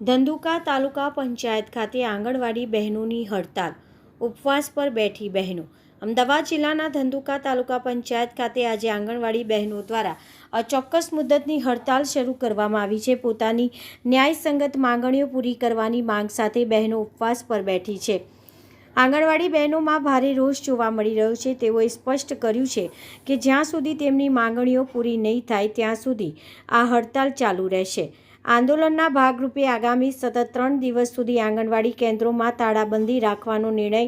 ધંધુકા તાલુકા પંચાયત ખાતે આંગણવાડી બહેનોની હડતાલ, ઉપવાસ પર બેઠી બહેનો। અમદાવાદ જિલ્લાના ધંધુકા તાલુકા પંચાયત ખાતે આજે આંગણવાડી બહેનો દ્વારા અચોક્કસ મુદ્દતની હડતાલ શરૂ કરવામાં આવી છે। પોતાની ન્યાયસંગત માંગણીઓ પૂરી કરવાની માંગ સાથે બહેનો ઉપવાસ પર બેઠી છે। આંગણવાડી બહેનોમાં ભારે રોષ જોવા મળી રહ્યો છે। તેઓએ સ્પષ્ટ કર્યું છે કે જ્યાં સુધી તેમની માંગણીઓ પૂરી નહીં થાય ત્યાં સુધી આ હડતાલ ચાલુ રહેશે। આંદોલનના ભાગરૂપે આગામી સતત 3 દિવસ સુધી આંગણવાડી કેન્દ્રોમાં તાળાબંધી રાખવાનો નિર્ણય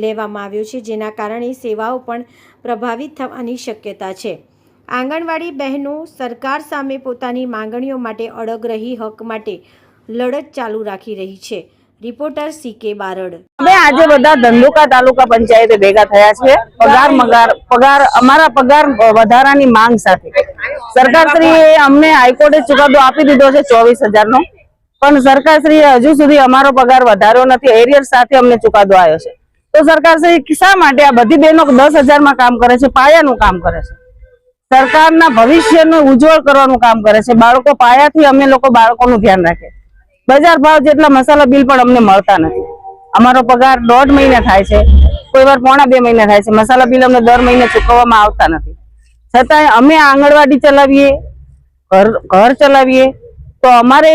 લેવામાં આવ્યો છે, જેના કારણે સેવાઓ પણ પ્રભાવિત થવાની શક્યતા છે। આંગણવાડી બહેનો સરકાર સામે પોતાની માંગણીઓ માટે અડગ રહી હક માટે લડત ચાલુ રાખી રહી છે। Reporter CK Barad. અમે આજે બધા ધંધુકા તાલુકા પંચાયતે ભેગા થયા છે અમારા પગાર વધારાની માંગ સાથે। સરકારશ્રીએ અમને હાઈકોર્ટે ચુકાદો આપી દીધો છે 24,000 નો, પણ સરકારશ્રીએ હજુ સુધી અમારો પગાર વધાર્યો નથી। એરિયર સાથે અમને ચુકાદો આવ્યો છે। તો સરકારશ્રી શા માટે આ બધી બહેનો 10,000 માં કામ કરે છે, પાયાનું કામ કરે છે, સરકારના ભવિષ્યનું ઉજ્જવળ કરવાનું કામ કરે છે। બાળકો પાયાથી અમે લોકો બાળકોનું ધ્યાન રાખે। બજાર ભાવ જેટલા મસાલા બિલ પણ અમને મળતા નથી। અમારો પગાર 1.5 મહિને થાય છે, કોઈ વાર 1.5-2 મહિને થાય છે। મસાલા બિલ અમને દર મહિને ચૂકવવામાં આવતા નથી। છતાંય અમે આંગણવાડી ચલાવીએ, ઘર ચલાવીએ, તો અમારે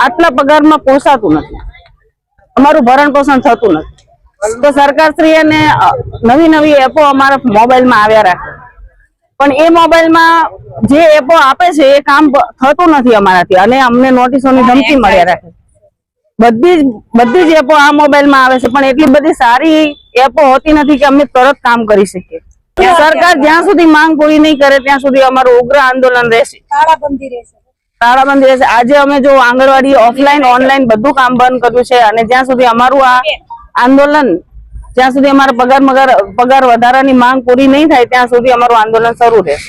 આટલા પગારમાં પોસાતું નથી, અમારું ભરણ પોષણ થતું નથી। તો સરકારશ્રીને નવી એપો અમારા મોબાઈલમાં આવ્યા રાખે, પણ એ મોબાઈલમાં જે એપો આપે છે એ કામ થતું નથી અમારાથી, અને અમને નોટિસોની ધમકી મળ્યા રાખે। બધી જ એપો આ મોબાઈલમાં આવે છે, પણ એટલી બધી સારી એપો હોતી નથી કે અમે તરત કામ કરી શકીએ। સરકાર જ્યાં સુધી માંગ પૂરી નહીં કરે ત્યાં સુધી અમારું ઉગ્ર આંદોલન રહેશે, તાળાબંધી રહેશે। આજે અમે જો આંગણવાડી ઓફલાઈન ઓનલાઈન બધું કામ બંધ કર્યું છે, અને જ્યાં સુધી અમારું આ આંદોલન, જ્યાં સુધી અમારા પગાર વધારાની માંગ પૂરી નહીં થાય ત્યાં સુધી અમારું આંદોલન શરૂ રહેશે।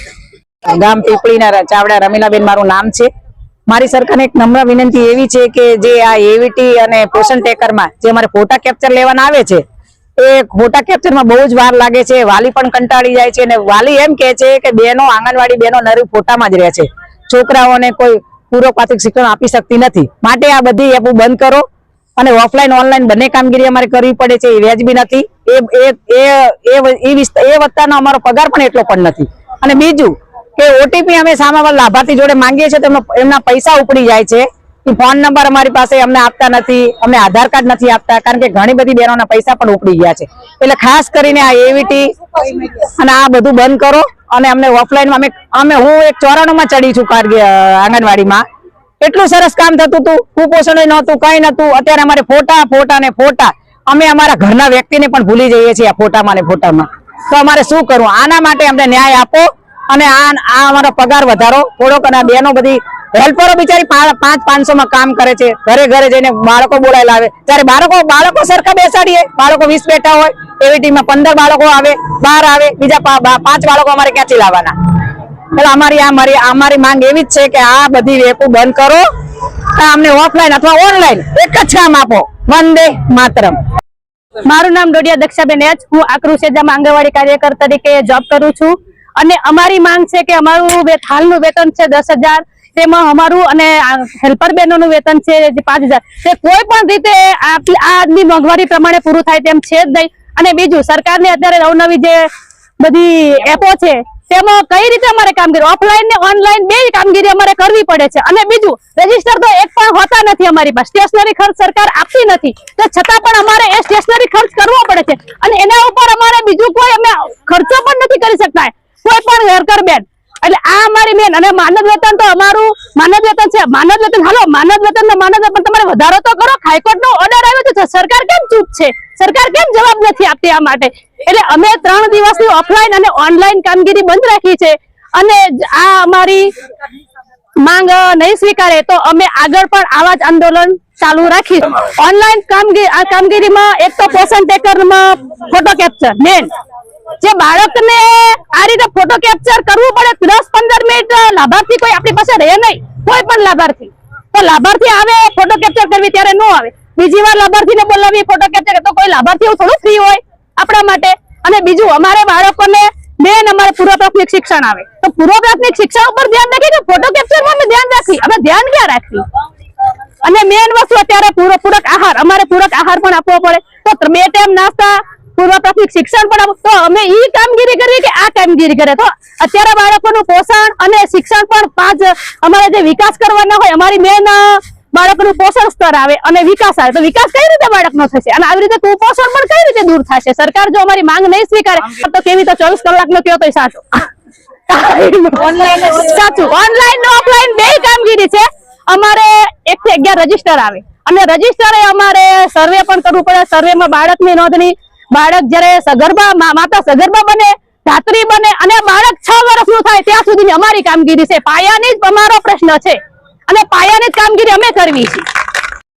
ગામ પીપળીના ચાવડા રમીલાબેન મારું નામ છે। મારી સરકારને એક નમ્ર વિનંતી એવી છે કે જે આ એવીટી અને પોષણ ટેકરમાં જે અમારે ફોટા કેપ્ચર લેવાના આવે છે, એ ફોટા કેપ્ચરમાં બહુ જ વાર લાગે છે। વાલી પણ કંટાળી જાય છે, અને વાલી એમ કહે છે કે બહેનો, આંગણવાડી બહેનો નરી ફોટામાં જ રહે છે, છોકરાઓને કોઈ પૂર્વ પ્રાથમિક શિક્ષણ આપી શકતી નથી। માટે આ બધી એપો બંધ કરો, અને ઓફલાઈન ઓનલાઈન બંને કામગીરી અમારે કરવી પડે છે, એ વ્યાજબી નથી। એ વત્તાનો અમારો પગાર પણ એટલો પણ નથી। અને બીજું કે ઓટીપી અમે સામેવાળા લાભાર્થી જોડે માંગીએ છીએ તો એમના પૈસા ઉપડી જાય છે। ફોન નંબર અમારી પાસે અમને આપતા નથી, અમને આધાર કાર્ડ નથી આપતા, કારણ કે ઘણી બધી બહેનોના પૈસા પણ ઉપડી ગયા છે। એટલે ખાસ કરીને આ એવીટી અને આ બધું બંધ કરો, અને અમને ઓફલાઈનમાં હું એક 94 માં ચડી છું આંગણવાડીમાં। એટલું સરસ કામ થતું હતું, કુપોષણ નહોતું, કઈ નતું। અત્યારે અમારે ફોટા અમે અમારા ઘરના વ્યક્તિને પણ ભૂલી જઈએ છીએ આ ફોટામાં। તો અમારે શું કરવું? આના માટે અમને ન્યાય આપો, અને આ અમારો પગાર વધારો થોડોક। અને બહેનો બધી હેલ્પરો બિચારી 500-500 માં કામ કરે છે, ઘરે ઘરે જઈને બાળકો બોલાવી લાવે। ત્યારે બાળકો સરખા બેસાડીએ, બાળકો 20 બેઠા હોય, એવીટીમાં 15 બાળકો આવે, 12 આવે, બીજા 5 બાળકો અમારે ક્યાંથી લાવવાના? એટલે અમારી માંગ એવી જ છે કે આ બધી એપો બંધ કરો, અમને ઓફલાઈન અથવા ઓનલાઈન એક જ કામ આપો। વંદે માતરમ। મારું નામ ડોડિયા દક્ષાબેન એચ, હું આક્રુસેજામાં આંગણવાડી કાર્યકર તરીકે જોબ કરું છું। અને અમારી માંગ છે કે અમારું હાલનું વેતન છે 10,000, તેમાં અમારું અને હેલ્પર બહેનોનું વેતન છે 5,000, તે કોઈ પણ રીતે આજની મોંઘવારી પ્રમાણે પૂરું થાય તેમ છે જ નહીં। અને બીજું, સરકારની અત્યારે અવનવી જે બધી એપો છે તેમાં કઈ રીતે અમારે કામગીરી ઓફલાઈન ને ઓનલાઈન બે કામગીરી અમારે કરવી પડે છે। અને બીજું, રજીસ્ટર તો એક પણ હોતા નથી અમારી પાસે, સ્ટેશનરી ખર્ચ સરકાર આપતી નથી, તો છતાં પણ અમારે એ સ્ટેશનરી ખર્ચ કરવો પડે છે, અને એના ઉપર અમારે બીજું કોઈ અમે ખર્ચો પણ નથી કરી શકતા કોઈ પણ વર્કર બેન। એટલે આ અમારી મેન। અને માનદ વેતન તો અમારું માનદ વેતન છે, માનદ વેતન હાલો, માનદ વેતન ને માનદ વેતન તમારે વધારો તો કરો। હાઈકોર્ટ નો ઓર્ડર આવ્યો છે, સરકાર કેમ ચૂપ છે? સરકાર કેમ જવાબ નથી આપતી આ માટે? એટલે અમે 3 દિવસની ઓફલાઈન અને ઓનલાઈન કામગીરી બંધ રાખી છે, અને આ અમારી માંગ નહીં સ્વીકારે તો અમે આગળ પણ આવા જ આંદોલન ચાલુ રાખીશું। ઓનલાઈન કામગીરીમાં એક તો પોષણ ટેકરમાં ફોટો કેપ્ચર મેન, જે બાળકને આ રીતે ફોટો કેપ્ચર કરવું પડે 10-15 મિનિટ, લાભાર્થી કોઈ આપણી પાસે રહે નહીં, કોઈ પણ લાભાર્થી। તો લાભાર્થી આવે ફોટો કેપ્ચર કરવી ત્યારે ન આવે, બીજી વાર લાભાર્થીને બોલાવી ફોટો કેપ્ચર, તો કોઈ લાભાર્થી એવું થોડું ફ્રી હોય આપણા માટે। અને બીજું, અમારે બાળકોને મેન અમારે પૂર્વ પ્રાથમિક શિક્ષણ આવે, તો પૂર્વ પ્રાથમિક શિક્ષણ ઉપર ધ્યાન રાખી કે ફોટો કેપ્ચરમાં અમે ધ્યાન રાખી? અમે ધ્યાન ક્યાં રાખી? અને મેન વસ્તુ અત્યારે પૂરક આહાર, અમારે પૂરક આહાર પણ આપવો પડે, તો 2 ટાઈમ નાસ્તા, પૂર્વ પ્રાથમિક શિક્ષણ પણ આપવું, તો અમે ઈ કામગીરી કરીએ કે આ કામગીરી કરે? તો અત્યારે બાળકોનું પોષણ અને શિક્ષણ પણ અમારે જે વિકાસ કરવાનો હોય, અમારી મેન બાળકનું પોષણ સ્તર આવે અને વિકાસ આવે, તો વિકાસ કઈ રીતે બાળકનો થશે? અને આવી રીતે કુપોષણ પણ કઈ રીતે દૂર થશે? સરકાર જો અમારી માંગ નહીં સ્વીકારે તો કેવી? તો 24 કલાકનો કયો તો સાચું સાચું ઓનલાઈન ઓફલાઈન બે કામગીરી છે. અમારે 1 થી 11 રજીસ્ટર આવે અને રજીસ્ટર અમારે સર્વે પણ કરવું પડે. સર્વેમાં બાળકની નોંધણી, બાળક જયારે સગર્ભા માતા સગર્ભા બને, ધાત્રી બને અને બાળક 6 વર્ષનું થાય ત્યાં સુધીની અમારી કામગીરી છે. પાયાની જ અમારો પ્રશ્ન છે અને પાયાની જ કામગીરી અમે કરવી છે.